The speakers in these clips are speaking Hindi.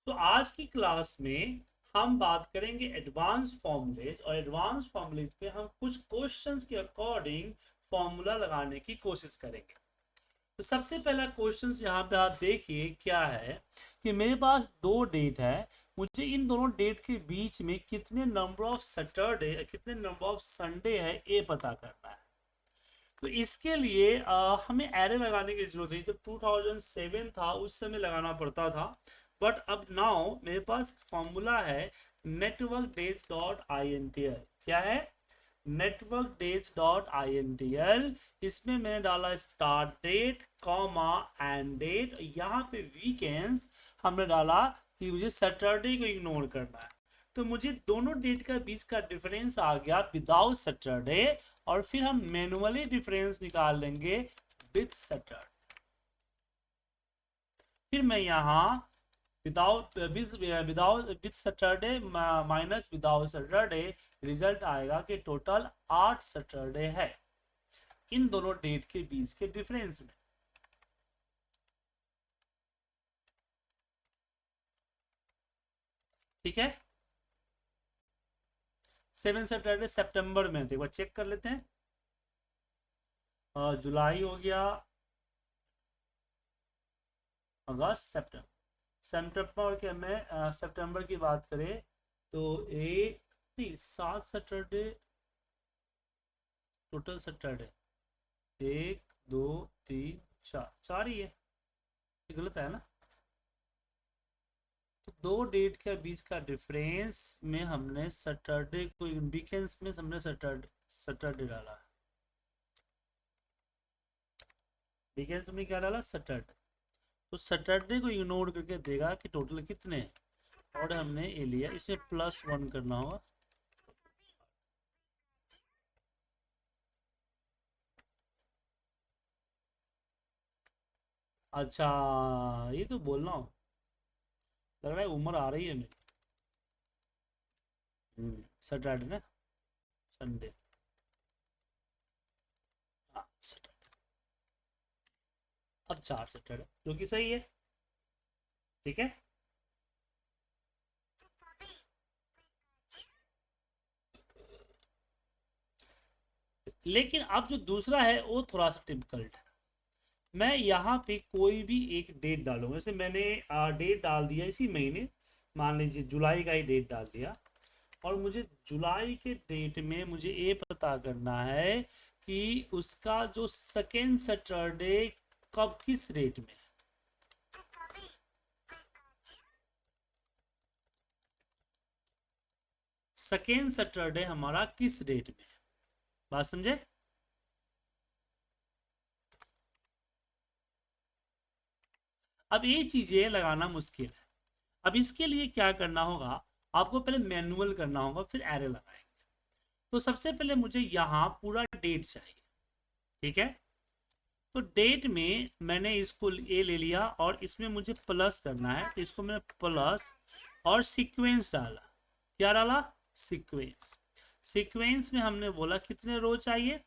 तो आज की क्लास में हम बात करेंगे एडवांस फॉर्मूलेज, और एडवांस फॉर्मूलेज पे हम कुछ क्वेश्चंस के अकॉर्डिंग फॉर्मूला लगाने की कोशिश करेंगे। तो सबसे पहला क्वेश्चन यहाँ पे आप देखिए क्या है कि मेरे पास दो डेट है। मुझे इन दोनों डेट के बीच में कितने नंबर ऑफ सैटरडे, कितने नंबर ऑफ संडे है, ये पता करना है। तो इसके लिए हमें एरे लगाने की जरूरत है। जब 2007 था उस समय लगाना पड़ता था, बट अब नाउ मेरे पास फॉर्मूला है network days dot I N T L. क्या है? Network days dot I N T L. इसमें मैंने डाला start date comma end date. यहाँ पे वीकेंड्स हमने डाला कि मुझे सैटरडे को इग्नोर करना है। तो मुझे दोनों डेट का बीच का डिफरेंस आ गया विदाउट सैटरडे, और फिर हम मैनुअली डिफरेंस निकाल लेंगे विद सैटरडे। फिर मैं यहाँ without without with Saturday minus without Saturday, result आएगा कि टोटल 8 सैटरडे है इन दोनों डेट के बीच के डिफरेंस में। ठीक है, 7 सैटरडे सितंबर में थे, वो चेक कर लेते हैं। जुलाई हो गया, अगस्त, सितंबर। सितंबर के में सितंबर की बात करें तो एक नहीं 7 सैटरडे टोटल सैटरडे, 1 2 3 4, 4 ही है। ये गलत है ना? तो दो डेट के बीच का डिफरेंस में हमने सैटरडे को, वीकेंड्स में हमने सैटरडे सैटरडे डाला। वीकेंड्स में क्या डाला? सैटरडे। तो सैटरडे को इग्नोर करके देगा कि टोटल कितने हैं, और हमने ये लिया। इसमें +1 करना होगा। अच्छा, ये तो बोल रहा हूँ, लग रहा है उम्र आ रही है मेरी। सैटरडे ना, संडे, हाँ सैटरडे। अब 4 सैटरडे जो कि सही है। ठीक है, लेकिन अब जो दूसरा है वो थोड़ा सा डिफिकल्ट है। मैं यहाँ पे कोई भी एक डेट डालूंगा। जैसे मैंने डेट डाल दिया इसी महीने, मान लीजिए जुलाई का ही डेट डाल दिया, और मुझे जुलाई के डेट में मुझे ये पता करना है कि उसका जो सेकेंड सैटरडे कब किस डेट में। सेकेंड सैटरडे हमारा किस डेट में, बात समझे? अब ये चीजें लगाना मुश्किल है। अब इसके लिए क्या करना होगा, आपको पहले मैनुअल करना होगा, फिर एरे लगाएंगे। तो सबसे पहले मुझे यहाँ पूरा डेट चाहिए। ठीक है, तो डेट में मैंने इसको ए ले लिया, और इसमें मुझे प्लस करना है, तो इसको मैंने प्लस और सीक्वेंस डाला। क्या डाला? सीक्वेंस। सीक्वेंस में हमने बोला कितने रो चाहिए,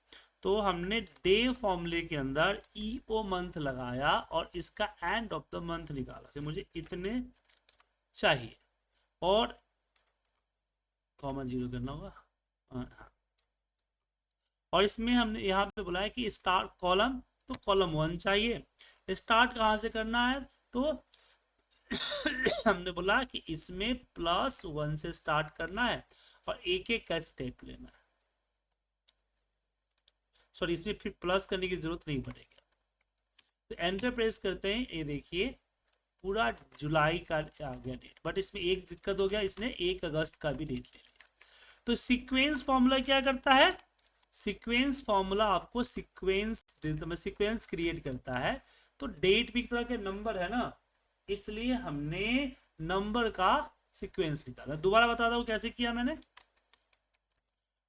तो हमने डे फॉर्मूले के अंदर ईओ मंथ लगाया, और इसका एंड ऑफ द मंथ निकाला कि मुझे इतने चाहिए, और कॉमा जीरो करना होगा। हाँ, और इसमें हमने यहाँ पे बोला है कि स्टार्ट कॉलम, तो कॉलम 1 चाहिए। स्टार्ट कहाँ से करना है, तो हमने बोला कि इसमें +1 से स्टार्ट करना है, और एक एक का स्टेप लेना है। सॉरी, इसमें फिर प्लस करने की जरूरत नहीं पड़ेगी। तो एंटर प्रेस करते हैं, ये देखिए पूरा जुलाई का आ गया डेट, बट इसमें एक दिक्कत हो गया, इसने 1 अगस्त का भी डेट ले लिया। तो सीक्वेंस फॉर्मूला क्या करता है? सीक्वेंस फॉर्मूला आपको सीक्वेंस सीक्वेंस क्रिएट करता है। तो डेट भी एक तरह के नंबर है ना, इसलिए हमने नंबर का सीक्वेंस निकाला। दोबारा बताता हूँ कैसे किया मैंने।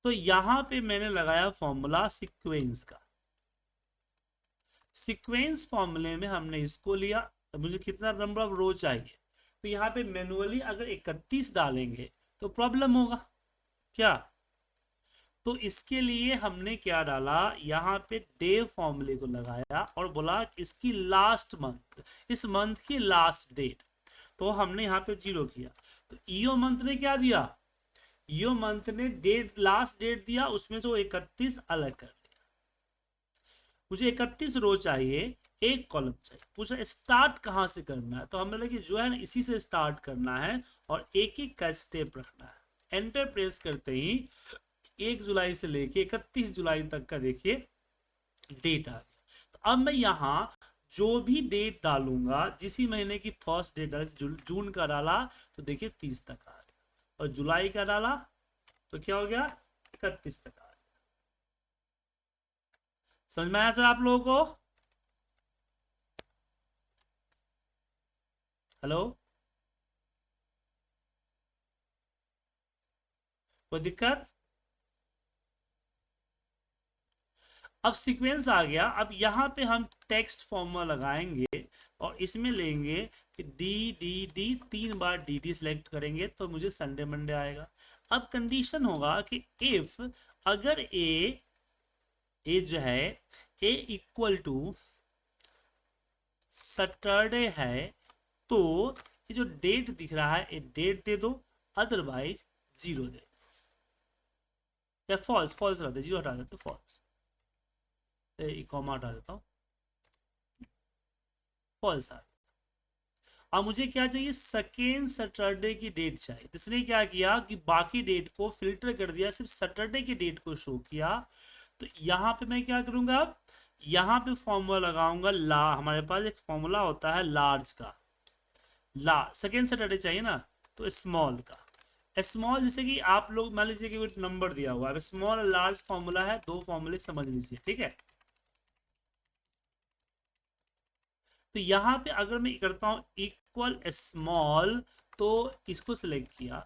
तो यहां पे मैंने लगाया फॉर्मूला सीक्वेंस का। सीक्वेंस फॉर्मूले में हमने इसको लिया, मुझे कितना नंबर ऑफ रो चाहिए, तो यहाँ पे मैनुअली अगर 31 डालेंगे तो प्रॉब्लम होगा क्या। तो इसके लिए हमने क्या डाला, यहाँ पे डे फॉर्मूले को लगाया, और बोला इसकी लास्ट मंथ, इस मंथ की लास्ट डेट। तो हमने यहाँ पे 0 किया। तो ईओ मंथ ने क्या दिया, ईओ मंथ ने डेट, लास्ट डेट दिया, उसमें से वो 31 अलग कर दिया। मुझे 31 रो चाहिए, एक कॉलम चाहिए। पूछा स्टार्ट कहाँ से करना है, तो हमें लगे जो है ना इसी से स्टार्ट करना है और एक एक का स्टेप रखना है। एंटर प्रेस करते ही 1 जुलाई से लेके 31 जुलाई तक का देखिए डेट आ गया। तो अब मैं यहाँ जो भी डेट डालूंगा, जिसी महीने की फर्स्ट डेट डाली, जून का डाला तो देखिए 30 तक आ गया, और जुलाई का डाला तो क्या हो गया 31 तक आ गया। समझ में आया सर आप लोगों को? हेलो, कोई दिक्कत? अब सीक्वेंस आ गया। अब यहाँ पे हम टेक्स्ट फॉर्मूला लगाएंगे और इसमें लेंगे कि डी डी डी, 3 बार डी डी सिलेक्ट करेंगे तो मुझे संडे मंडे आएगा। अब कंडीशन होगा कि इफ अगर ए जो है ए इक्वल टू सैटरडे है तो ये जो डेट दिख रहा है ये डेट दे दो, अदरवाइज 0 दे, या फॉल्स, फॉल्स रहते, 0 हटा देते, फॉल्स, कॉमा हटा देता हूँ, फॉल्स आ। अब मुझे क्या चाहिए, सेकेंड सैटरडे की डेट चाहिए। इसने क्या किया कि बाकी डेट को फिल्टर कर दिया, सिर्फ सैटरडे की डेट को शो किया। तो यहाँ पे मैं क्या करूंगा, अब यहाँ पे फॉर्मूला लगाऊंगा, ला हमारे पास एक फॉर्मूला होता है लार्ज का, ला सेकेंड सैटरडे चाहिए ना, तो स्मॉल का, स्मॉल जैसे कि आप लोग मान लीजिए कि नंबर दिया हुआ है, स्मॉल लार्ज फॉर्मूला है, 2 फॉर्मूले समझ लीजिए, ठीक है। तो यहाँ पे अगर मैं करता हूँ इक्वल स्मॉल, तो इसको सिलेक्ट किया,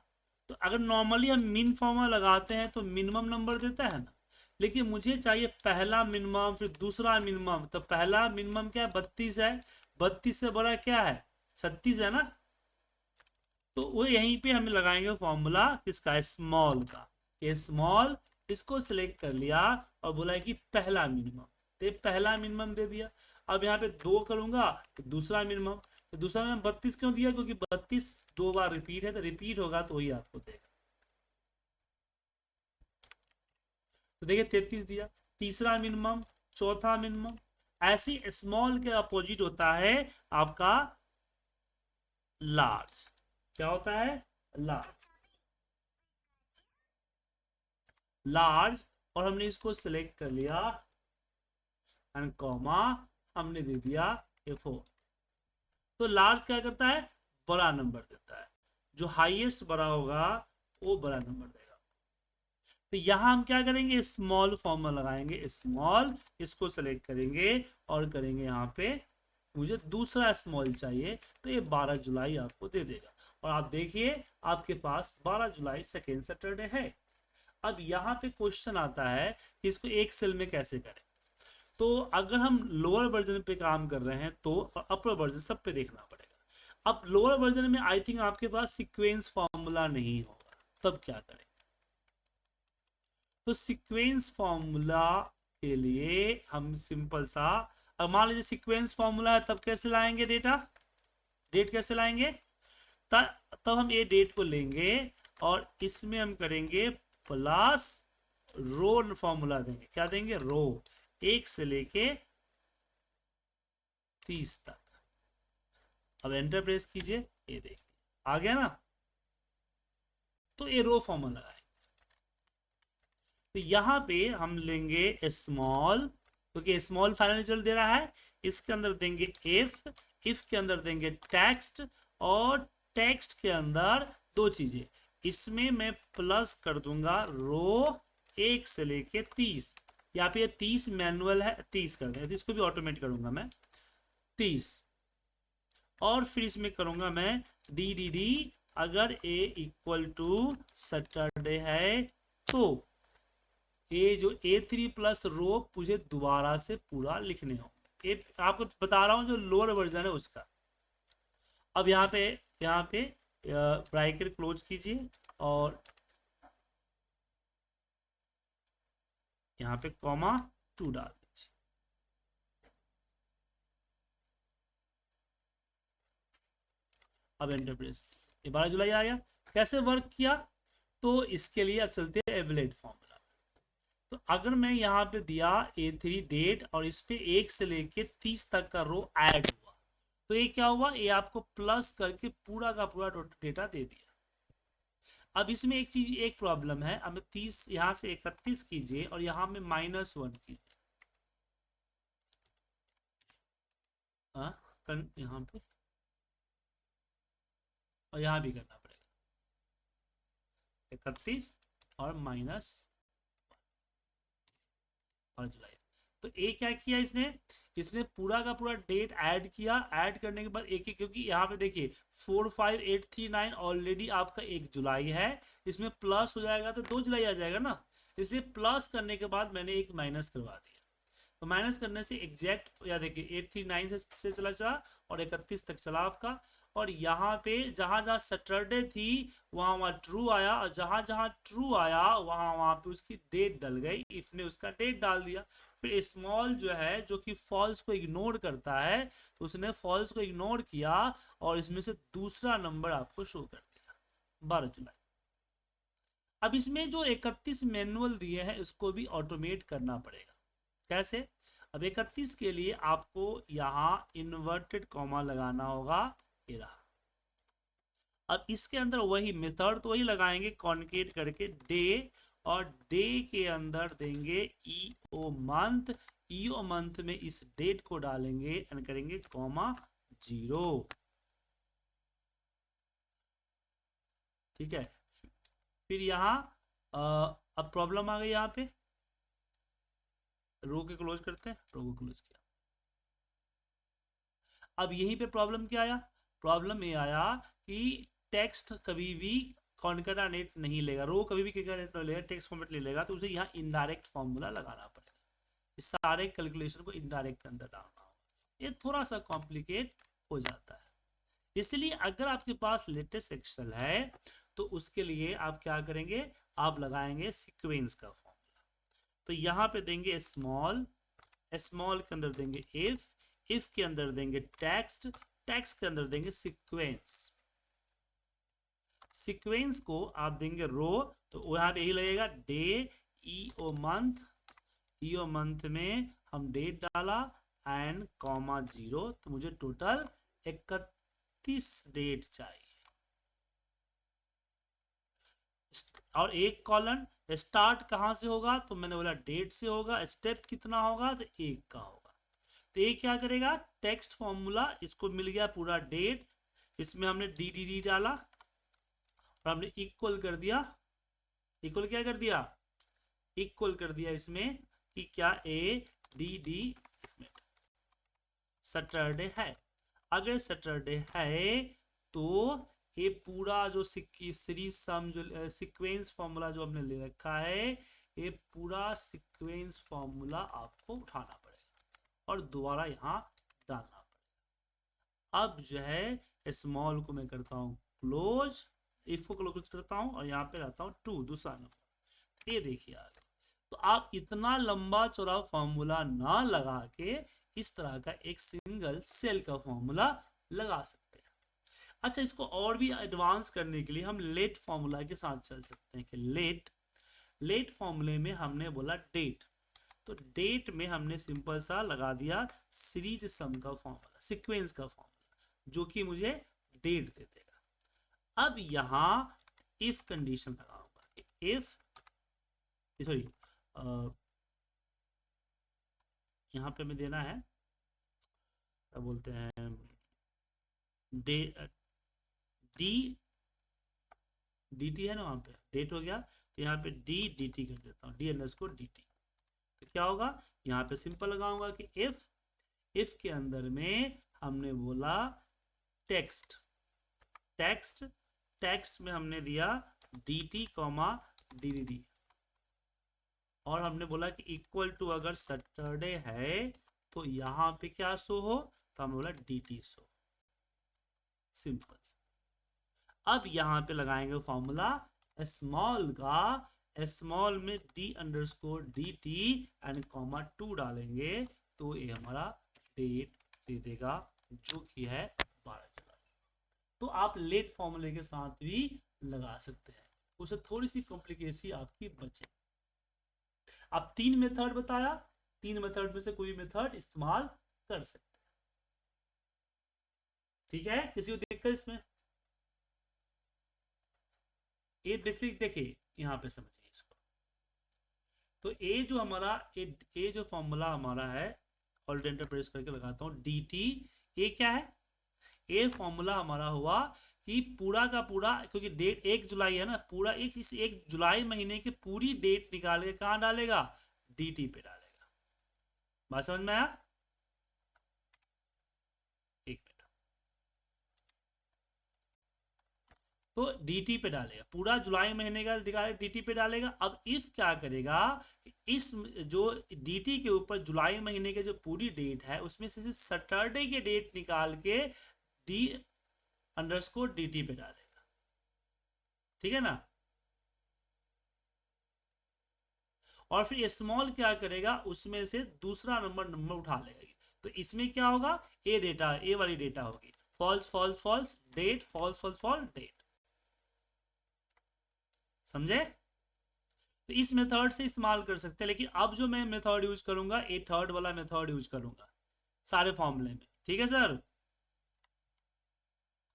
तो अगर नॉर्मली हम मिन फॉर्मूला लगाते हैं तो मिनिमम नंबर देता है ना, लेकिन मुझे चाहिए पहला मिनिमम फिर दूसरा मिनिमम। तो पहला मिनिमम क्या है, 32 है, 32 से बड़ा क्या है, 36 है ना। तो वो यहीं पे हम लगाएंगे फॉर्मूला किसका, स्मॉल का। ये स्मॉल, इसको सिलेक्ट कर लिया और बोला कि पहला मिनिमम, तो पहला मिनिमम दे दिया। अब यहाँ पे 2 करूंगा तो दूसरा मिनिमम, तो दूसरा मिनिमम 32 क्यों दिया, क्योंकि 32 2 बार रिपीट है, तो रिपीट होगा तो वही आपको देगा। तो देखिए 33 दिया, तीसरा मिनिमम, चौथा मिनिमम। ऐसी स्मॉल के अपोजिट होता है आपका लार्ज। क्या होता है, लार्ज, लार्ज। और हमने इसको सिलेक्ट कर लिया एंड कॉमा, हमने दे दिया ये 4। तो लार्ज क्या करता है, बड़ा नंबर देता है, जो हाईएस्ट बड़ा होगा वो बड़ा नंबर देगा। तो यहां हम क्या करेंगे, स्मॉल फॉर्मूला लगाएंगे, स्मॉल, इसको सेलेक्ट करेंगे और करेंगे यहाँ पे मुझे दूसरा स्मॉल चाहिए, तो ये 12 जुलाई आपको दे देगा। और आप देखिए आपके पास 12 जुलाई सेकेंड सैटरडे है। अब यहाँ पे क्वेश्चन आता है कि इसको एक सेल में कैसे करें। तो अगर हम लोअर वर्जन पे काम कर रहे हैं तो अपर वर्जन सब पे देखना पड़ेगा। अब लोअर वर्जन में आई थिंक आपके पास सीक्वेंस फॉर्मूला नहीं होगा, तब क्या करें। तो सीक्वेंस फॉर्मूला के लिए हम सिंपल सा, अब मान लीजिए सीक्वेंस फॉर्मूला है, तब कैसे लाएंगे डेटा, डेट कैसे लाएंगे, तब हम ये डेट को लेंगे और इसमें हम करेंगे प्लस रो फॉर्मूला देंगे। क्या देंगे, रो, 1 से लेके 30 तक। अब एंटर प्रेस कीजिए, ये देखिए आ गया ना। तो ये रो फॉर्मूला लगाएंगे। तो यहां पे हम लेंगे स्मॉल, क्योंकि स्मॉल फाइनल रिजल्ट दे रहा है। इसके अंदर देंगे इफ के अंदर देंगे टेक्स्ट, और टेक्स्ट के अंदर 2 चीजें, इसमें मैं प्लस कर दूंगा रो 1 से लेके 30। यहाँ पे 30 मैनुअल है, 30 कर दें, इसको भी ऑटोमेट करूंगा मैं 30। और फिर इसमें करूंगा मैं डी डी डी, अगर ए इक्वल टू सैटरडे है तो ये जो A3 प्लस रो मुझे दोबारा से पूरा लिखने हो। ये आपको बता रहा हूं जो लोअर वर्जन है उसका। अब यहाँ पे ब्रैकेट क्लोज कीजिए और यहाँ पे कॉमा 2 डाल दीजिए। अब एंटर प्रेस, ये 12 जुलाई आ गया। कैसे वर्क किया, तो इसके लिए अब चलते हैं एवलेट फॉर्मूला। तो अगर मैं यहाँ पे दिया A3 डेट और इस पे 1 से लेके 30 तक का रो ऐड हुआ, तो ये क्या हुआ, ये आपको प्लस करके पूरा का पूरा डेटा दे दिया। अब इसमें एक चीज, एक प्रॉब्लम है, अब 30 यहाँ से 31 कीजिए और यहाँ में -1 कीजिए, हाँ यहाँ पे और यहाँ भी करना पड़ेगा 31 और -12 जुलाई। तो ये क्या किया इसने, इसने पूरा का पूरा डेट ऐड किया, ऐड करने के बाद एक एक, क्योंकि यहाँ पे देखिए 45839 ऑलरेडी आपका 1 जुलाई है, इसमें प्लस हो जाएगा तो 2 जुलाई आ जाएगा ना, इसलिए प्लस करने के बाद मैंने एक माइनस करवा दिया। तो माइनस करने से एग्जैक्ट या देखिए 839 से चला और 31 तक चला आपका, और यहाँ पे जहां जहां सैटरडे थी वहां वहां ट्रू आया, और जहां जहां ट्रू आया वहां वहां पे उसकी डेट डल गई, इफ ने उसका डेट डाल दिया। फिर स्मॉल जो है जो कि फॉल्स को इग्नोर करता है, तो उसने फॉल्स को इग्नोर किया और इसमें से दूसरा नंबर आपको शो कर दिया 12 जुलाई। अब इसमें जो 31 मैनुअल दिए हैं इसको भी ऑटोमेट करना पड़ेगा। कैसे, अब 31 के लिए आपको यहाँ इन्वर्टेड कॉमा लगाना होगा, ये रहा। अब इसके अंदर वही मेथड तो वही लगाएंगे, कॉन्केट करके डे, और डे के अंदर देंगे ईओ मंथ, ईओ मंथ में इस डेट को डालेंगे एंड करेंगे कॉमा 0, ठीक है। फिर यहाँ अब प्रॉब्लम आ गई, यहाँ पे रो के क्लोज करते हैं, रो को क्लोज किया। अब यहीं पे प्रॉब्लम क्या आया, प्रॉब्लम ये आया कि टेक्स्ट कभी भी कॉन्केटेनेट नहीं लेगा, रो कभी भी कॉन्केटेनेट नहीं लेगा, टेक्स्ट फॉर्मेट ले लेगा, तो उसे यहाँ इनडायरेक्ट फॉर्मूला लगाना पड़ेगा, इस सारे कैलकुलेशन को इनडायरेक्ट के अंदर डालना होगा, ये थोड़ा सा कॉम्प्लिकेट हो जाता है। इसलिए अगर आपके पास लेटेस्ट एक्सेल है तो उसके लिए आप क्या करेंगे, आप लगाएंगे सीक्वेंस का फॉर्मूला। तो यहाँ पे देंगे स्मॉल, स्मॉल के अंदर देंगे इफ के अंदर देंगे टेक्स्ट, टेक्स्ट के अंदर देंगे सीक्वेंस, सीक्वेंस को आप देंगे रो, तो यहाँ पे यही लगेगा day E O month, E O month में हम डेट डाला एंड कॉमा 0, तो मुझे टोटल 31 डेट चाहिए। और एक कॉलम स्टार्ट कहां से होगा, तो मैंने बोला डेट से होगा, स्टेप कितना होगा, तो 1 का होगा। तो ये क्या करेगा, टेक्स्ट फॉर्मूला, इसको मिल गया पूरा डेट, इसमें हमने डी डी डी डाला और हमने इक्वल कर दिया, इक्वल क्या कर दिया, इक्वल कर दिया इसमें कि क्या ए डी डी सैटरडे है। अगर सैटरडे है तो ये पूरा जो सीरीज सम जो सीक्वेंस फॉर्मूला जो हमने ले रखा है, ये पूरा सीक्वेंस फॉर्मूला आपको उठाना पड़ेगा और दोबारा यहाँ डालना पड़ेगा। अब जो है स्मॉल को मैं करता हूँ क्लोज, इफ को क्लोज करता हूँ और यहाँ पे रहता हूँ 2 दूसरा नंबर। ये देखिए आगे, तो आप इतना लंबा चौड़ा फॉर्मूला ना लगा के इस तरह का एक सिंगल सेल का फॉर्मूला लगा सकते हैं। अच्छा, इसको और भी एडवांस करने के लिए हम लेट फॉर्मूला के साथ चल सकते हैं कि लेट फॉर्मूले में हमने बोला डेट, तो डेट में हमने सिंपल सा लगा दिया सीरीज सम का फॉर्मूला, सीक्वेंस का फॉर्मूला, जो कि मुझे डेट दे देगा। अब यहां इफ कंडीशन लगाऊंगा, इफ सॉरी यहाँ पे मैं देना है, क्या बोलते हैं, डे डी डी टी है ना, वहां पे डेट हो गया, तो यहाँ पे डी डी टी कर देता हूँ, डी अंडरस्कोर डी टी। तो क्या होगा, यहाँ पे सिंपल लगाऊंगा कि इफ के अंदर में हमने बोला टेक्स्ट, टेक्स्ट में हमने दिया D T comma D D D, और हमने बोला कि इक्वल टू अगर सैटरडे है तो यहाँ पे क्या शो हो, तो हमने बोला डी टी शो, सिंपल। अब यहाँ पे लगाएंगे फॉर्मूला स्मॉल का, स्मॉल में D underscore D T and comma 2 डालेंगे, तो ये हमारा डेट दे देगा जो कि है 12 जुलाई। तो आप लेट फॉर्मूले के साथ भी लगा सकते हैं, उससे थोड़ी सी कॉम्प्लिकेसी आपकी बचे। अब 3 मेथड बताया, 3 मेथड में से कोई मेथड इस्तेमाल कर सकते हैं। ठीक है, किसी को दिक्कत इसमें? ये बेसिक देखिए यहाँ पे समझिए इसको। तो ए जो हमारा ए जो फॉर्मूला हमारा है, ऑल्टरनेटर प्रेस करके लगाता हूँ, डी टी। ए क्या है? ए फॉर्मूला हमारा हुआ कि पूरा का पूरा, क्योंकि डेट 1 जुलाई है ना, पूरा इस 1 जुलाई महीने की पूरी डेट निकाल के कहाँ डालेगा? डी पे डालेगा। बात समझ में आया? एक मिनट। तो डी पे डालेगा, पूरा जुलाई महीने का निकाले डी पे डालेगा। अब इफ क्या करेगा, इस जो डी के ऊपर जुलाई महीने के जो पूरी डेट है उसमें से सिर्फ सैटरडे के डेट निकाल के डी अंडरस्कोर डी पे डालेगा। ठीक है ना? और फिर स्मॉल क्या करेगा, उसमें से दूसरा नंबर उठा लेगा। तो इसमें क्या होगा, ए डेटा, ए वाली डेटा होगी, false false false date, false false false date. समझे? तो इस मेथड से इस्तेमाल कर सकते हैं, लेकिन अब जो मैं मेथड यूज करूंगा, ए थर्ड वाला मेथड यूज करूंगा सारे फॉर्मूले में। ठीक है सर,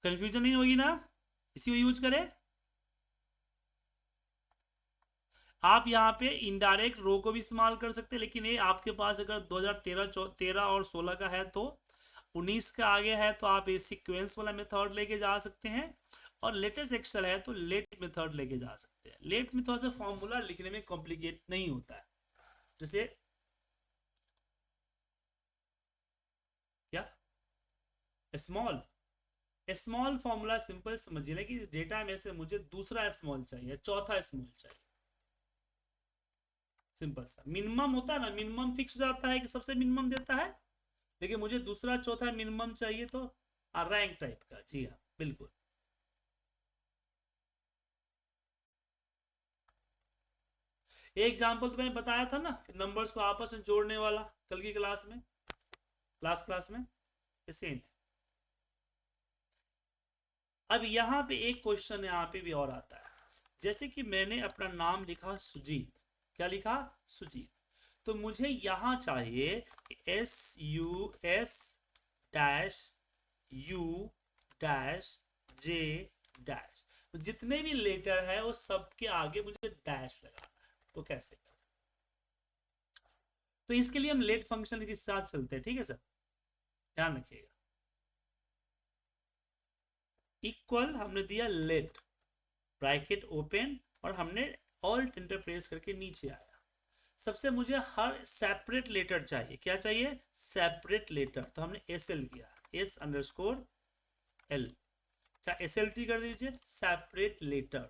कंफ्यूजन नहीं होगी ना? इसी को यूज करें। आप यहाँ पे इनडायरेक्ट रो को भी इस्तेमाल कर सकते हैं, लेकिन ये आपके पास अगर 2013 और 16 का है तो 19 का आगे है तो आप ये सीक्वेंस वाला मेथड लेके जा सकते हैं, और लेटेस्ट एक्सेल है तो लेट मेथड लेके जा सकते हैं। लेट में थोड़ा सा फॉर्मूला लिखने में कॉम्प्लिकेट नहीं होता है। जैसे क्या स्मॉल स्मॉल फॉर्मूला सिंपल समझिए कि इस डेटा में से मुझे दूसरा स्मॉल चाहिए, चौथा स्मॉल चाहिए। सिंपल सा मिनिमम होता है ना, मिनिमम फिक्स हो जाता है कि सबसे मिनिमम देता है, लेकिन मुझे दूसरा चौथा मिनिमम चाहिए, तो रैंक टाइप का। जी हाँ, बिल्कुल। एक एग्जांपल तो मैंने बताया था ना, नंबर्स को आपस में जोड़ने वाला, कल की क्लास में, लास्ट क्लास में, सेम है। अब यहाँ पे एक क्वेश्चन यहाँ पे भी और आता है, जैसे कि मैंने अपना नाम लिखा सुजीत। क्या लिखा? सुजीत। तो मुझे यहाँ चाहिए SUS-U-J-, जितने भी लेटर है वो सबके आगे मुझे डैश लगाना है। तो कैसे करें? तो इसके लिए हम लेट फंक्शन के साथ चलते हैं। ठीक है सर, ध्यान रखिएगा। इक्वल हमने दिया लेट, ब्रैकेट ओपन, और हमने ऑल्ट एंटर प्रेस करके नीचे आया। सबसे मुझे हर सेपरेट लेटर चाहिए। क्या चाहिए? Separate letter. तो हमने SL किया, S_L, चाहे SLT कर दीजिए, सेपरेट लेटर।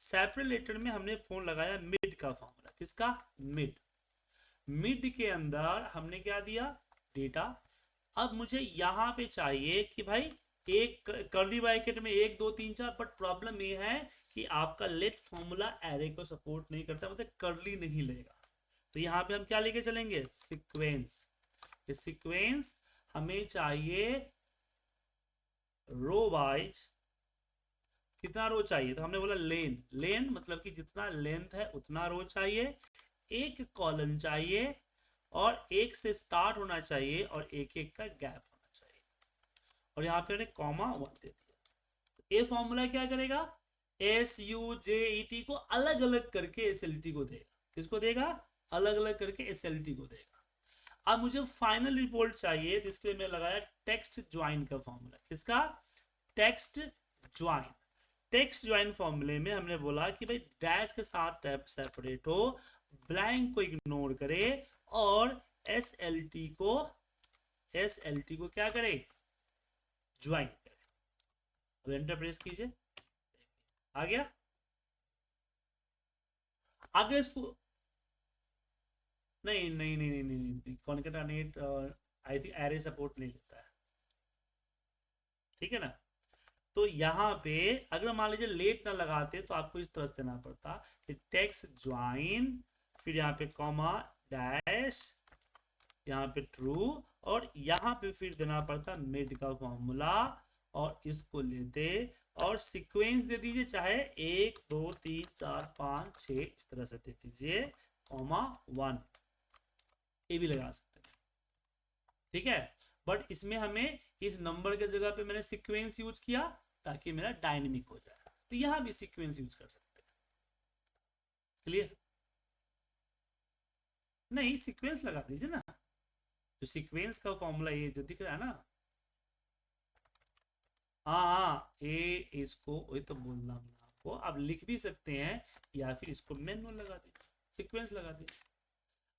सेपरेट लेटर में हमने फोन लगाया मिड का फॉर्मूला। किसका? मिड। मिड के अंदर हमने क्या दिया? डेटा। अब मुझे यहाँ पे चाहिए कि भाई एक कर्ली ब्रैकेट में 1 2 3 4, बट प्रॉब्लम ये है कि आपका लेट फॉर्मूला एरे को सपोर्ट नहीं करता, मतलब कर्ली नहीं लेगा। तो यहाँ पे हम क्या लेके चलेंगे? सीक्वेंस। ये सीक्वेंस हमें चाहिए रो वाइज। कितना रो चाहिए? तो हमने बोला लेन। लेन मतलब कि जितना लेंथ है उतना रो चाहिए, एक कॉलम चाहिए, और एक से स्टार्ट होना चाहिए, और एक एक का गैप होना चाहिए, और यहाँ पे हमने कॉमा 1 दे दिया। तो ये फॉर्मूला क्या करेगा? SUJET को अलग अलग करके SLT को देगा। किसको देगा? अलग अलग करके SLT को देगा। अब मुझे फाइनल रिपोर्ट चाहिए, तो इसके लिए मैं लगाया टेक्स्ट ज्वाइन का फॉर्मूला। किसका? Text join. टेक्स्ट ज्वाइन फॉर्मूले में हमने बोला कि भाई डैश के साथ टैब सेपरेट हो, ब्लैंक को इग्नोर करे, और SLT को क्या करे? ज्वाइन करे। अब एंटर प्रेस कीजिए, आ गया। आगे इसको नहीं नहीं नहीं नहीं नहीं, नहीं। कॉन्केटेनेट आई थिंक एरे सपोर्ट नहीं लेता है। ठीक है ना? तो यहाँ पे अगर मान लीजिए लेट ना लगाते तो आपको इस तरह से देना पड़ता कि टेक्स्ट ज्वाइन, फिर यहाँ पे कॉमा डैश, यहाँ पे ट्रू, और यहाँ पे फिर देना पड़ता मिड का फॉर्मूला, और इसको लेते और सीक्वेंस दे दीजिए, चाहे 1 2 3 4 5 6 इस तरह से दे दीजिए, कॉमा 1 ये भी लगा सकते हैं, ठीक है। बट इसमें हमें इस नंबर के जगह पे मैंने सीक्वेंस यूज किया ताकि मेरा डायनेमिक हो जाए, तो यहां भी सीक्वेंस यूज कर सकते हैं। क्लियर? नहीं, सीक्वेंस लगा दीजिए ना, जो सीक्वेंस का फॉर्मूला ये जो दिख रहा है ना, हाँ ये इसको वही तो बोल रहा हूँ आपको, आप लिख भी सकते हैं या फिर इसको मैनुअल लगा दीजिए, सीक्वेंस लगा दीजिए।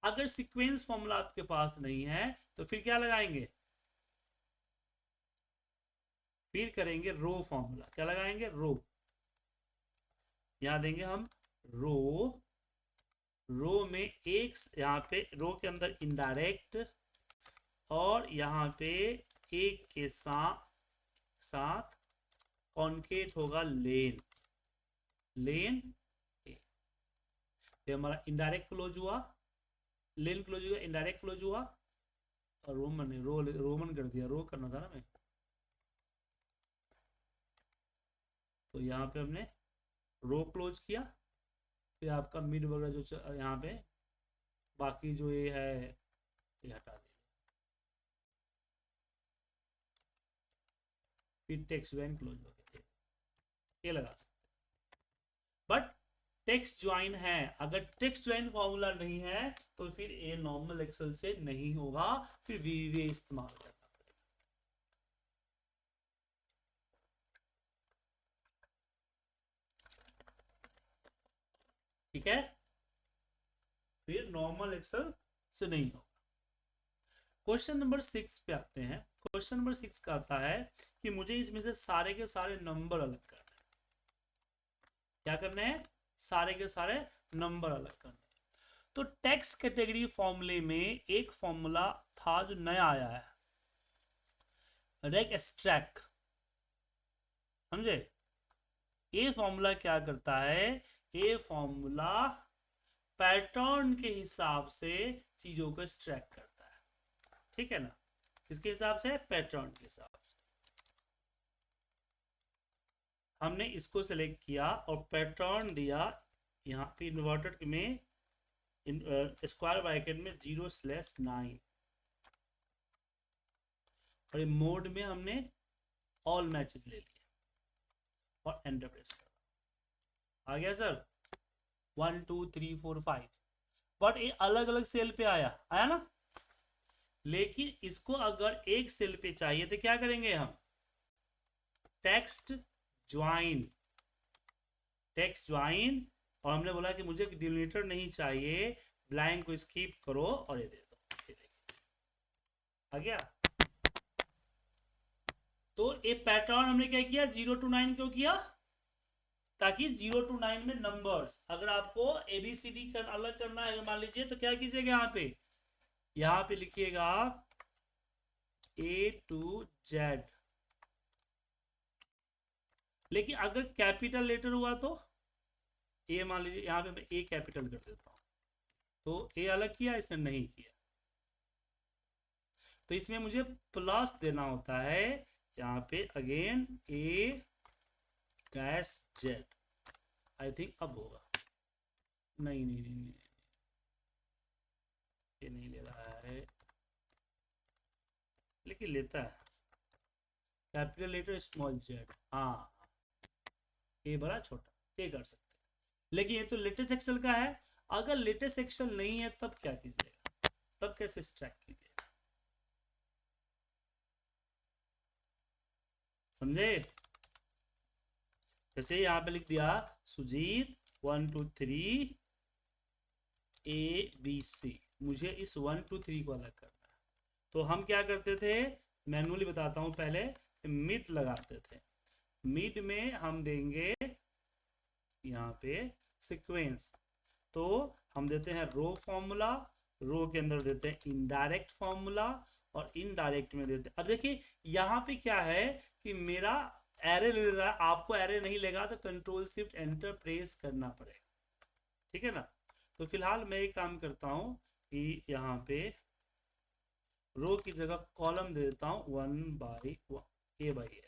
अगर सीक्वेंस फॉर्मूला आपके पास नहीं है तो फिर क्या लगाएंगे, फिर करेंगे रो फॉर्मूला। क्या लगाएंगे? रो। यहां देंगे हम रो, रो में एक, यहाँ पे रो के अंदर इनडायरेक्ट और यहाँ पे एक के साथ कॉन्केट होगा लेन, लेन ये हमारा इनडायरेक्ट क्लोज हुआ, लेन क्लोज हुआ, इनडायरेक्ट क्लोज हुआ, और रोमन ने रोमन कर दिया, रो करना था ना मैं, तो यहाँ पे हमने रो क्लोज किया, फिर आपका मिड वगैरह जो यहाँ पे बाकी जो ये है ये हटा दिया, फिर टेक्स्ट ज्वाइन क्लोज हो गया, ये लगा सकते। बट टेक्स्ट ज्वाइन है, अगर टेक्स्ट ज्वाइन फॉर्मूला नहीं है तो फिर ये नॉर्मल एक्सेल से नहीं होगा, फिर वीवीए इस्तेमाल करना पड़ेगा। ठीक है, फिर नॉर्मल एक्सेल से नहीं होगा। क्वेश्चन नंबर 6 पे आते हैं। क्वेश्चन नंबर 6 का आता है कि मुझे इसमें से सारे के सारे नंबर अलग करने हैं। क्या करने हैं? सारे के सारे नंबर अलग करने हैं। तो टेक्स्ट कैटेगरी फॉर्मूले में एक फॉर्मूला था जो नया आया है, रेग एक्सट्रैक्ट, समझे? ये फॉर्मूला क्या करता है? ये फॉर्मूला पैटर्न के हिसाब से चीजों को एक्सट्रैक्ट करता है, ठीक है ना? किसके हिसाब से? पैटर्न के हिसाब से। हमने इसको सेलेक्ट किया और पैटर्न दिया, यहाँ पे इन्वर्टेड में स्क्वायर ब्रैकेट में 0/9 और मोड में हमने ऑल मैचेस ले लिए और एंटर प्रेस करा, आ गया सर 1 2 3 4 5। बट ये अलग अलग सेल पे आया ना, लेकिन इसको अगर एक सेल पे चाहिए तो क्या करेंगे हम? टेक्स्ट ज्वाइन, टेक्स्ट ज्वाइन, और हमने बोला कि मुझे डिलीमीटर नहीं चाहिए, ब्लैंक को स्किप करो और ये दे दो, ये देखिए आ गया। तो ये पैटर्न हमने क्या किया? 0 to 9 क्यों किया? ताकि 0 to 9 में नंबर्स, अगर आपको ABCD अलग करना है मान लीजिए, तो क्या कीजिएगा? यहाँ पे लिखिएगा A to Z, लेकिन अगर कैपिटल लेटर हुआ तो ए, मान लीजिए यहाँ पे मैं ए कैपिटल कर देता हूँ, तो ए अलग किया, इसने नहीं किया, तो इसमें मुझे प्लस देना होता है यहाँ पे again A dash Z। I think अब होगा, नहीं नहीं नहीं, नहीं, ये नहीं ले रहा है, लेकिन लेता है कैपिटल लेटर स्मॉल Z। हाँ, ए बड़ा छोटा, ये कर सकते हैं, लेकिन ये तो लेटेस्ट एक्सेल का है। अगर लेटेस्ट एक्सेल नहीं है तब क्या कीजिएगा? तब कैसे एक्सट्रैक्ट कीजिएगा? समझे? जैसे यहाँ पे लिख दिया सुजीत 1 2 3 ABC, मुझे इस 1 2 3 को अलग करना है, तो हम क्या करते थे? मैनुअली बताता हूं, पहले मिड लगाते थे, मिड में हम देंगे यहाँ पे सीक्वेंस, तो हम देते हैं रो फॉर्मूला, रो के अंदर देते हैं इनडायरेक्ट फॉर्मूला, और इनडायरेक्ट में देते हैं। अब देखिए यहाँ पे क्या है कि मेरा एरे ले रहा है, आपको एरे नहीं लेगा तो कंट्रोल शिफ्ट एंटर प्रेस करना पड़ेगा, ठीक है ना? तो फिलहाल मैं एक काम करता हूँ कि यहाँ पे रो की जगह कॉलम दे देता हूँ 1/1 A/A,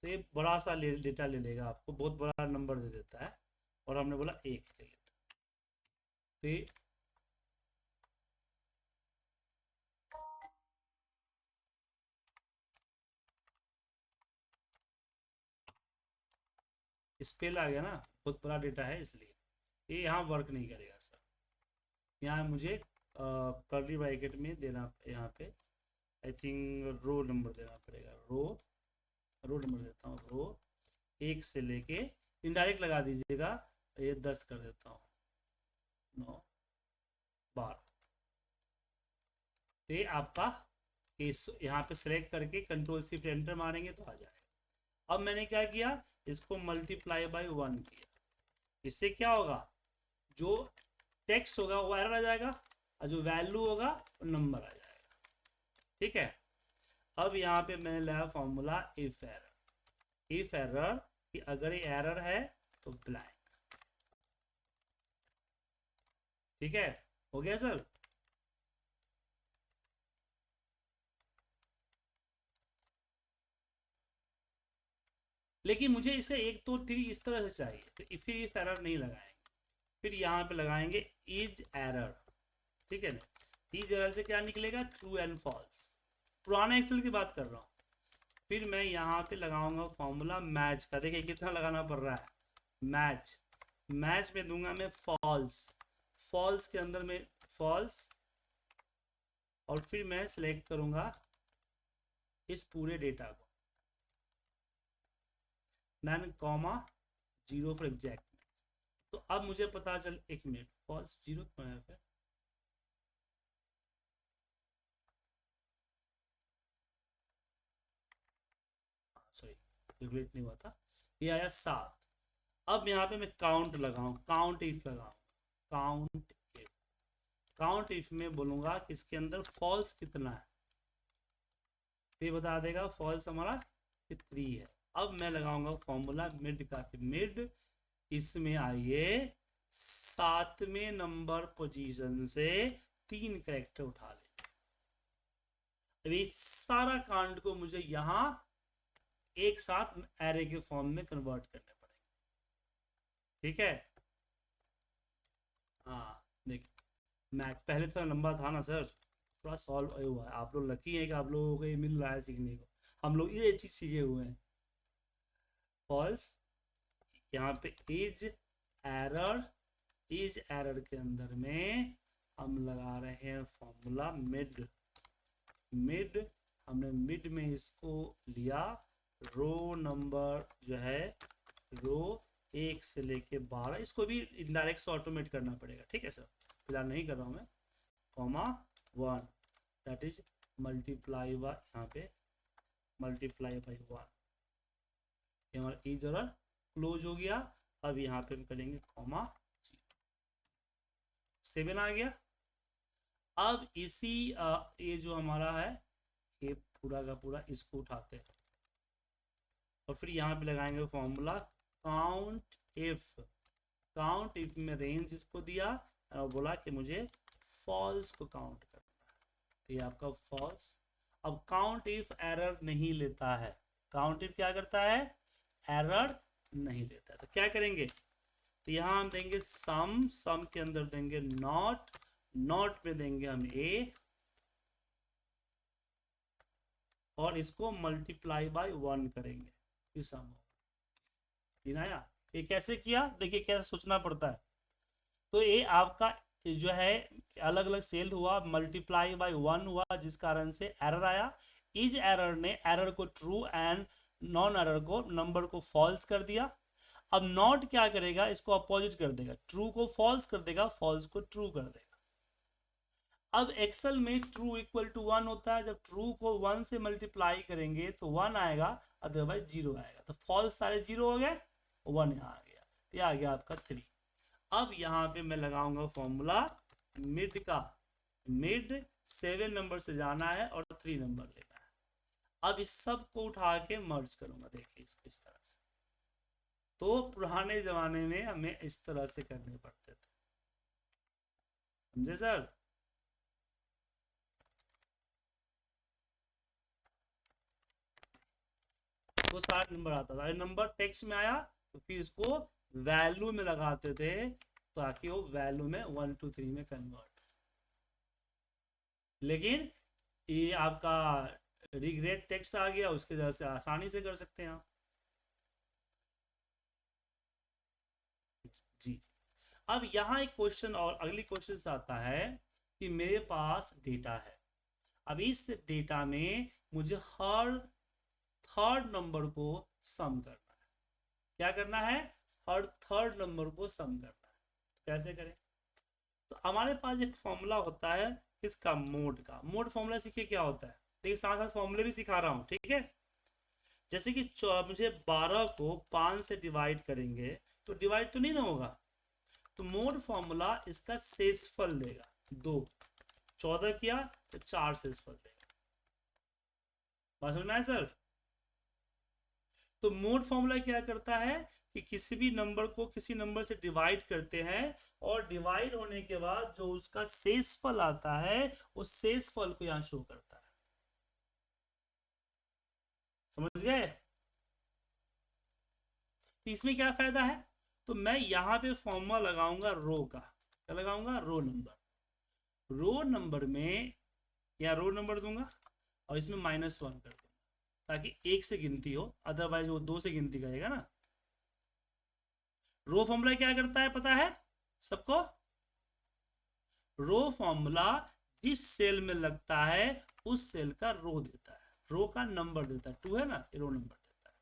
तो ये बड़ा सा डेटा ले लेगा, आपको बहुत बड़ा नंबर दे देता है, और हमने बोला एक ले लेता। तो ये स्पेल आ गया ना, बहुत बड़ा डेटा है इसलिए ये यहाँ वर्क नहीं करेगा सर। यहाँ मुझे कर्ली ब्रैकेट में देना, यहाँ पे आई थिंक रो नंबर देना पड़ेगा। रो नंबर देता हूँ, रो 1 से लेके इनडायरेक्ट लगा दीजिएगा, ये 10 कर देता हूँ, 9 12। तो ये आपका यहाँ पे सेलेक्ट करके कंट्रोल शिफ्ट एंटर मारेंगे तो आ जाएगा। अब मैंने क्या किया, इसको मल्टीप्लाई बाय 1 किया। इससे क्या होगा, जो टेक्स्ट होगा वो एरर आ जाएगा, और जो वैल्यू होगा वो नंबर आ जाएगा। ठीक है, अब यहाँ पे मैंने लाया फॉर्मूला इफ एरर कि अगर ये एरर है तो ब्लैंक। ठीक है, हो गया सर। लेकिन मुझे इसे 1 2 3 इस तरह से चाहिए, तो फिर इफ एरर नहीं लगाएंगे, फिर यहाँ पे लगाएंगे इज एरर। ठीक है ना, इज एरर से क्या निकलेगा, ट्रू एंड फॉल्स। पुराने एक्सेल की बात कर रहा हूँ। फिर मैं यहाँ पे लगाऊंगा फॉर्मूला मैच का, देखिए कितना लगाना पड़ रहा है, मैच में दूंगा मैं फॉल्स के अंदर में फॉल्स, और फिर मैं सिलेक्ट करूंगा इस पूरे डेटा को, नन कॉमा 0 फॉर एग्जैक्ट। तो अब मुझे पता चल, 1 मिनट, फॉल्स 0 क्यों है फिर, सॉरी कैलकुलेट नहीं हुआ था, ये आया 7। अब यहाँ पे मैं काउंट लगाऊं, काउंट इफ लगाऊं, काउंट इफ में बोलूंगा कि इसके अंदर फॉल्स कितना है, ये बता देगा फॉल्स हमारा 3 है। अब मैं लगाऊंगा फॉर्मूला मिड का, मिड इसमें आइए 7वें नंबर पोजीशन से 3 कैरेक्टर उठा ले। अभी सारा कांड को मुझे यहाँ एक साथ एरे के फॉर्म में कन्वर्ट करने पड़ेंगे। ठीक है, हाँ देखिए मैथ पहले थोड़ा लंबा था ना सर, थोड़ा सॉल्व हुआ है। आप लोग लकी हैं कि आप लोगों को ये मिल रहा है सीखने को, हम लोग ये चीज सीखे हुए हैं। फॉल्स, यहाँ पे इज एरर के अंदर में हम लगा रहे हैं फॉर्मूला मिड। हमने मिड में इसको लिया, रो नंबर जो है रो 1 से लेके 12, इसको भी इनडायरेक्ट से ऑटोमेट करना पड़ेगा। ठीक है सर, फिलहाल नहीं कर रहा हूँ मैं, comma 1 that is multiply by, यहाँ पे मल्टीप्लाई बाय 1, ये हमारा इज एरर क्लोज हो गया। अब यहाँ पे हम करेंगे कॉमा 7 आ गया। अब इसी ये जो हमारा है ये पूरा का पूरा इसको उठाते हैं, और फिर यहाँ पे लगाएंगे फॉर्मूला काउंट इफ में रेंज इसको दिया और बोला कि मुझे फॉल्स को काउंट करना है, तो ये आपका फॉल्स। अब काउंट इफ एरर नहीं लेता है, काउंट इफ क्या करता है, एरर नहीं लेता है। तो क्या करेंगे, तो यहाँ हम देंगे सम के अंदर देंगे नॉट में देंगे हम ए, और इसको मल्टीप्लाई बाय 1 करेंगे, फिर सम होगा। आया, ये कैसे किया, देखिए कैसे सोचना पड़ता है। तो ये आपका जो है अलग अलग सेल हुआ, मल्टीप्लाई बाय 1 हुआ, जिस कारण से एरर आया। इज एरर ने एरर को ट्रू एंड नॉन एरर को नंबर को फॉल्स कर दिया। अब नॉट क्या करेगा, इसको अपोजिट कर देगा, ट्रू को फॉल्स कर देगा, फॉल्स को ट्रू कर देगा। अब एक्सेल में ट्रू इक्वल टू 1 होता है, जब ट्रू को 1 से मल्टीप्लाई करेंगे तो 1 आएगा, अदरवाइज 0 आएगा। तो फॉल्स सारे 0 हो गए, 1 यहाँ आ गया, तो यह आ गया आपका 3। अब यहाँ पे मैं लगाऊंगा फॉर्मूला मिड का, मिड 7 नंबर से जाना है और 3 नंबर लेना है। अब इस सब को उठा के मर्ज करूंगा, देखिए इसको इस तरह से। तो पुराने जमाने में हमें इस तरह से करने पड़ते थे, समझे सर। तो 60 नंबर आता था। नंबर टेक्स्ट में आया तो फिर इसको वैल्यू में लगाते थे ताकि वो वैल्यू में 1 2 3 में कन्वर्ट। लेकिन ये आपका रिग्रेट टेक्स्ट आ गया, उसके वजह से आसानी से कर सकते हैं आप। जी। अब यहाँ एक क्वेश्चन और अगली क्वेश्चन आता है कि मेरे पास डेटा है। अब इस डेटा में मुझे हर थर्ड नंबर को सम करना है। क्या करना है? हर थर्ड नंबर को सम करना है। कैसे करें? तो हमारे पास एक फॉर्मूला होता है किसका? मोड का। मोड फॉर्मूला सीखिए क्या होता है। देखिए साथ साथ फॉर्मूले भी सिखा रहा हूँ, ठीक है। जैसे कि मुझे 12 को 5 से डिवाइड करेंगे तो डिवाइड तो नहीं ना होगा, तो मोड फॉर्मूला इसका शेषफल देगा। 2 14 किया तो 4 शेषफल देगा। बात समझ में आया सर? तो मोड फॉर्मूला क्या करता है कि किसी भी नंबर को किसी नंबर से डिवाइड करते हैं और डिवाइड होने के बाद जो उसका शेषफल आता है उस शेषफल को यहां शो करता है। समझ गए? तो इसमें क्या फायदा है? तो मैं यहां पे फॉर्मूला लगाऊंगा रो का। क्या लगाऊंगा? रो नंबर। रो नंबर में या रो नंबर दूंगा और इसमें -1 कर दूंगा ताकि 1 से गिनती हो, अदरवाइज वो 2 से गिनती करेगा ना। रो फॉर्मूला क्या करता है पता है सबको? रो फॉर्मूला जिस सेल में लगता है उस सेल का रो देता है, रो का नंबर देता है। 2 है ना, रो नंबर देता है।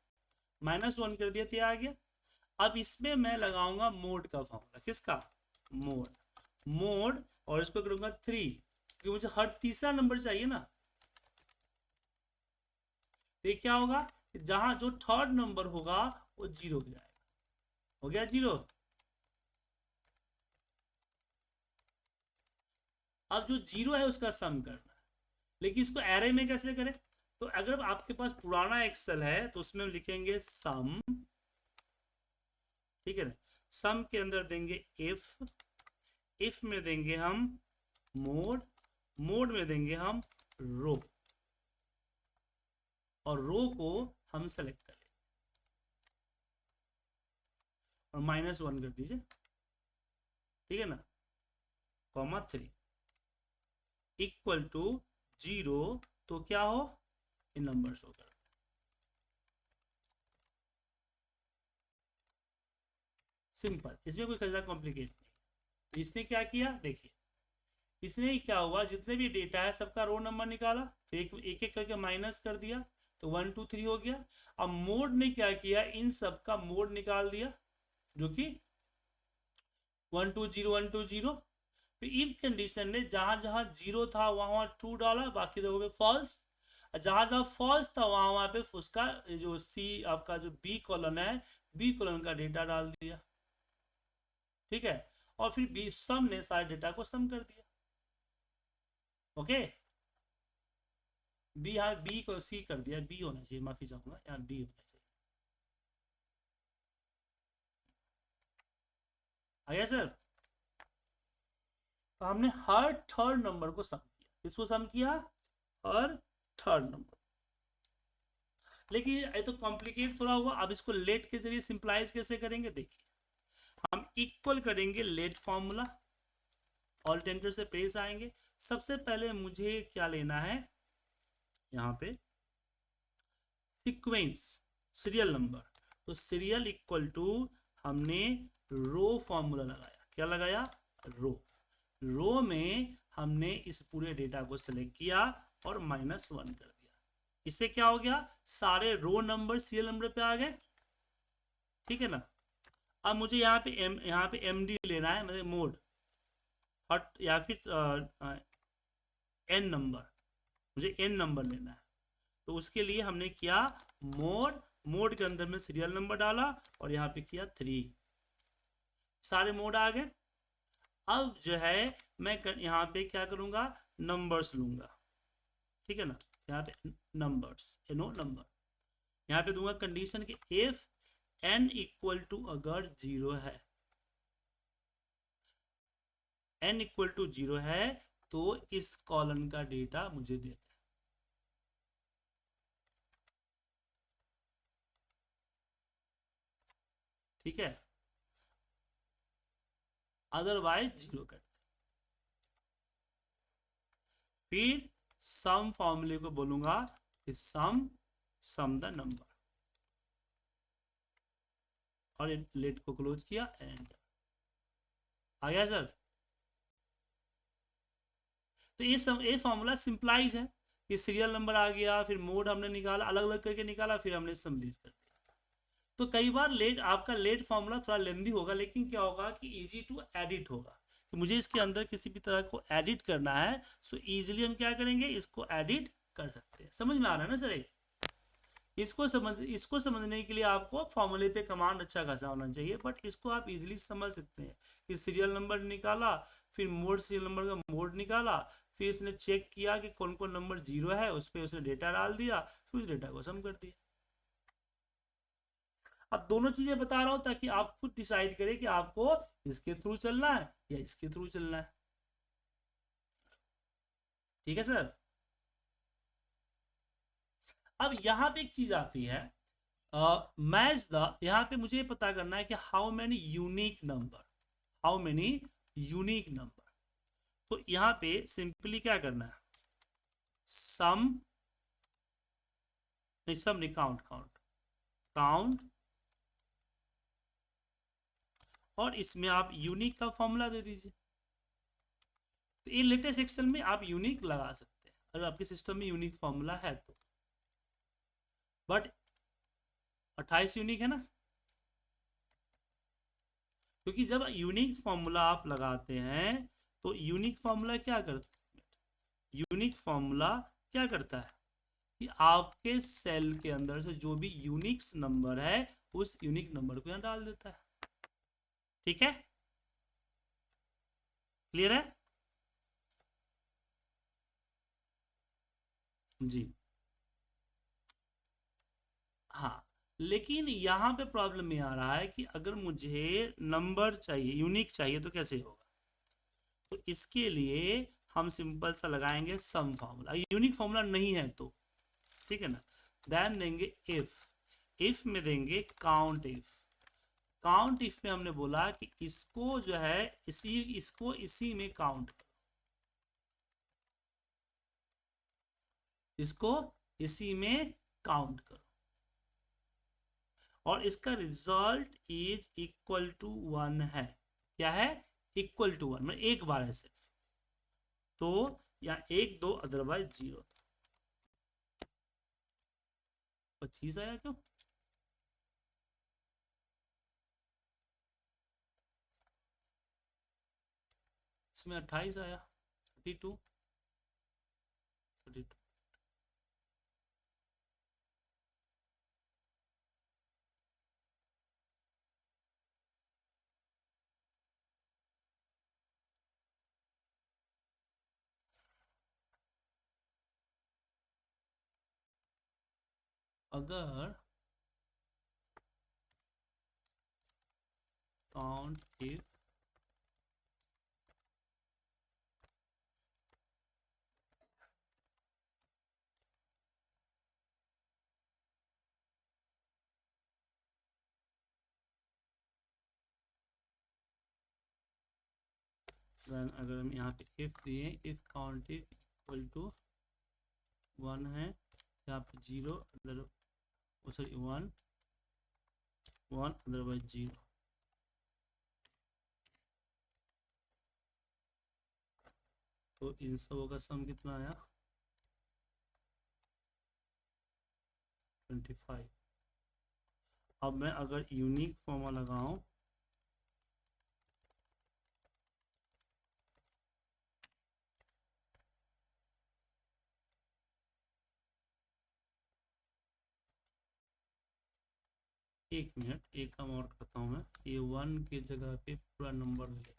-1 कर दिया तो आ गया। अब इसमें मैं लगाऊंगा मोड का फॉर्मूला। किसका? मोड। मोड और इसको करूंगा 3 क्योंकि मुझे हर तीसरा नंबर चाहिए ना। तो ये क्या होगा? जहां जो थर्ड नंबर होगा वो 0 हो जाएगा। हो गया 0। अब जो 0 है उसका सम करना है, लेकिन इसको एरे में कैसे करें? तो अगर आपके पास पुराना एक्सेल है तो उसमें लिखेंगे सम, ठीक है ना। सम के अंदर देंगे इफ में देंगे हम मोड, मोड में देंगे हम रो, और रो को हम सेलेक्ट कर लेंगे और -1 कर दीजिए, ठीक है ना, (3 इक्वल टू 0। तो क्या हो? ये नंबर शो कर। सिंपल, इसमें कोई ज्यादा कॉम्प्लिकेट नहीं। तो इसने क्या किया देखिए, इसने क्या हुआ, जितने भी डेटा है सबका रो नंबर निकाला, फिर एक एक करके माइनस कर दिया तो 1 2 3 हो गया। अब मोड ने क्या किया, इन सब का मोड निकाल दिया जो कि 1 2 0 1 2 0। फिर इफ कंडीशन ने जहां जहां 0 था वहां ट्रू डाला, बाकी जगहों पे फॉल्स। जहां जहां फॉल्स था वहां वहां पे उसका जो सी आपका जो बी कॉलन है, बी कॉलन का डेटा डाल दिया, ठीक है। और फिर बी सम ने सारे डेटा को सम कर दिया। ओके, बी यहाँ बी को सी कर दिया, बी होना चाहिए, माफी चाहूंगा, यहाँ बी होना चाहिए। आ गया सर? तो हमने हर थर्ड नंबर को सम किया। किसको सम किया? हर थर्ड नंबर। लेकिन ये तो कॉम्प्लिकेट थोड़ा हुआ। अब इसको लेट के जरिए सिंप्लाइज कैसे करेंगे देखिए, हम इक्वल करेंगे लेट फॉर्मूला, ऑल्टरनेटर से पेश आएंगे। सबसे पहले मुझे क्या लेना है, यहाँ पे सीक्वेंस, सीरियल नंबर। तो सीरियल इक्वल टू हमने रो फॉर्मूला लगाया। क्या लगाया? रो। रो में हमने इस पूरे डेटा को सिलेक्ट किया और -1 कर दिया। इससे क्या हो गया, सारे रो नंबर सीरियल नंबर पे आ गए, ठीक है ना। अब मुझे यहाँ पे एमडी लेना है, मतलब मोड हट, या फिर एन नंबर, मुझे एन नंबर लेना है। तो उसके लिए हमने किया मोड, मोड के अंदर में सीरियल नंबर डाला और यहाँ पे किया 3, सारे मोड आ गए। अब जो है मैं यहाँ पे क्या करूंगा, नंबर्स लूंगा, ठीक है ना। यहाँ पे नंबर्स, नो नंबर, यहाँ पे दूंगा कंडीशन के इफ n इक्वल टू अगर 0 है, n इक्वल टू 0 है तो इस कॉलम का डेटा मुझे देता है। ठीक है, अदरवाइज जीरो कर। फिर सम फॉर्मूले को बोलूंगा कि सम द नंबर, और लेट को क्लोज किया, एंड आ गया सर। तो ये फॉर्मूला सिंपलाइज है कि सीरियल नंबर आ गया, फिर मोड हमने निकाला, अलग अलग करके निकाला, फिर हमने समरीज कर दिया। तो कई बार लेट आपका लेट फॉर्मूला थोड़ा लेंदी होगा, लेकिन क्या होगा कि इजी टू एडिट होगा, कि मुझे इसके अंदर किसी भी तरह को एडिट करना है, सो इजीली हम क्या करेंगे, इसको एडिट कर सकते हैं। समझ में आ रहा है ना सर? इसको समझने के लिए आपको फॉर्मूले पे कमांड अच्छा खासा होना चाहिए, बट इसको आप इजीली समझ सकते हैं कि सीरियल नंबर निकाला, फिर मोड, सीरियल नंबर का मोड निकाला, फिर इसने चेक किया कि कौन कौन नंबर जीरो है, उस पर उसने डेटा डाल दिया, फिर उस डेटा को सम कर दिया। अब दोनों चीजें बता रहा हूं ताकि आप खुद डिसाइड करें कि आपको इसके थ्रू चलना है या इसके थ्रू चलना है। ठीक है सर? अब यहां पे एक चीज आती है, मैच द, यहाँ पे मुझे पता करना है कि how many unique number, how many unique number. तो यहाँ पे सिंपली क्या करना है, सम, नहीं सम नहीं, काउंट काउंट काउंट, और इसमें आप यूनिक का फॉर्मूला दे दीजिए। तो ये लेटेस्ट सेक्शन में आप यूनिक लगा सकते हैं अगर आपके सिस्टम में यूनिक फॉर्मूला है तो, बट 28 यूनिक है ना, क्योंकि जब यूनिक फॉर्मूला आप लगाते हैं तो यूनिक फॉर्मूला क्या करता है, यूनिक फॉर्मूला क्या करता है कि आपके सेल के अंदर से जो भी यूनिक्स नंबर है उस यूनिक नंबर को यहां डाल देता है। ठीक है, क्लियर है जी? हाँ, लेकिन यहाँ पे प्रॉब्लम ये आ रहा है कि अगर मुझे नंबर चाहिए, यूनिक चाहिए, तो कैसे होगा? तो इसके लिए हम सिंपल सा लगाएंगे सम फॉर्मूला। यूनिक फॉर्मूला नहीं है तो ठीक है ना, देन देंगे इफ में देंगे काउंट इफ। काउंट इफ में हमने बोला कि इसको जो है इसको इसी में काउंट करो, इसको इसी में काउंट करो, और इसका रिजल्ट इज इक्वल टू 1 है। क्या है? इक्वल टू 1, मतलब एक बार है सिर्फ, तो या 1 2 अदरवाइज 0। 25 आया क्यों? इसमें 28 आया, 32 32। अगर काउंट इफ अगर हम यहाँ पे इफ दिए, if count if equal to 1 है, यहाँ पे 0 अदर, सॉरी 1 1 अदरवाइज 0, तो इन सबों का सम कितना आया? 25। अब मैं अगर यूनिक फॉर्मूला लगाऊं, एक मिनट, एक काम और करता हूं मैं, ये 1 के जगह पे पूरा नंबर ले,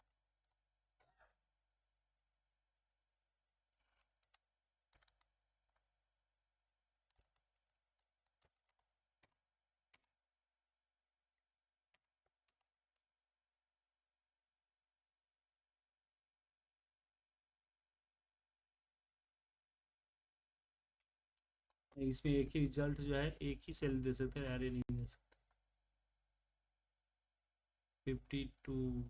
इसमें एक ही रिजल्ट जो है एक ही सेल दे सकते हैं, एरे नहीं दे सकते। 52,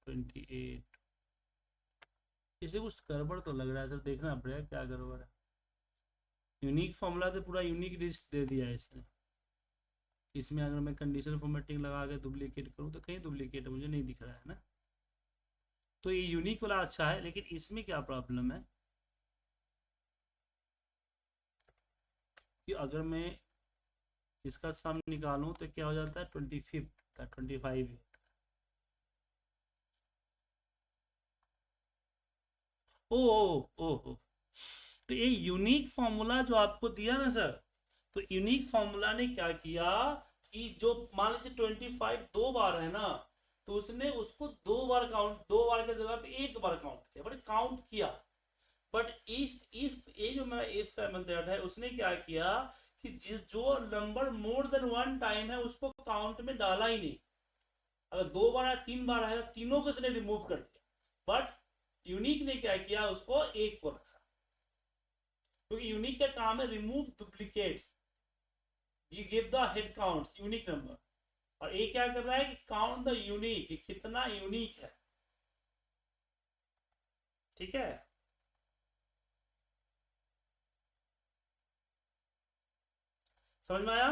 28। इसे कुछ गड़बड़ तो लग रहा है सर, देखना पड़ेगा क्या गड़बड़ है। यूनिक फॉर्मूला से पूरा यूनिक लिस्ट दे दिया है इसने। इसमें अगर मैं कंडीशनल फॉर्मेटिंग लगा के डुप्लीकेट करूँ तो कहीं डुप्लीकेट मुझे नहीं दिख रहा है ना। तो ये यूनिक वाला अच्छा है, लेकिन इसमें क्या प्रॉब्लम है कि अगर मैं इसका सम निकालूं तो क्या हो जाता है 25 का 25। ओ ओ ओ ओ तो ये यूनिक फॉर्मूला जो आपको दिया ना सर, तो यूनिक फॉर्मूला ने क्या किया कि जो मान लीजिए 25 दो बार है ना, तो उसने उसको दो बार काउंट, दो बार की जगह पे एक बार काउंट किया, बट काउंट किया। बट इफ ये जो मेरा इफ का मेथड है उसने क्या किया कि जिस जो number more than one time है उसको काउंट में डाला ही नहीं। अगर दो बार या तीन बार है तीनों को उसने रिमूव कर दिया। बट यूनिक ने क्या किया, उसको एक को रखा, क्योंकि यूनिक का काम है remove duplicates, you give the head count unique number. और ये क्या कर रहा है कि काउंट द यूनिक, कितना यूनिक है। ठीक है, समझ में आया?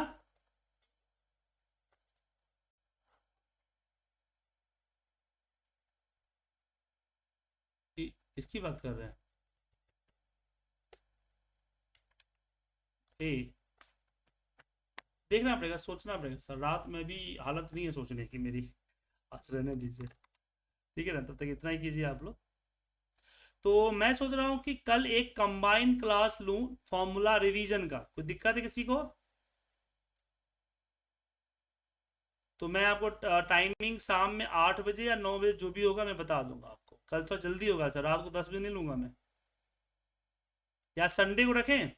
इसकी बात कर रहे हैं। ए देखना पड़ेगा, सोचना पड़ेगा सर, रात में भी हालत नहीं है सोचने की मेरी, आज रहने दीजिए। ठीक है ना, तब तक इतना ही कीजिए आप लोग। तो मैं सोच रहा हूँ कि कल एक कंबाइंड क्लास लूँ फॉर्मूला रिवीजन का, कोई दिक्कत है किसी को? तो मैं आपको टाइमिंग शाम में 8 बजे या 9 बजे जो भी होगा मैं बता दूंगा आपको। कल थोड़ा जल्दी होगा सर, रात को 10 बजे नहीं लूँगा मैं, या संडे को रखें?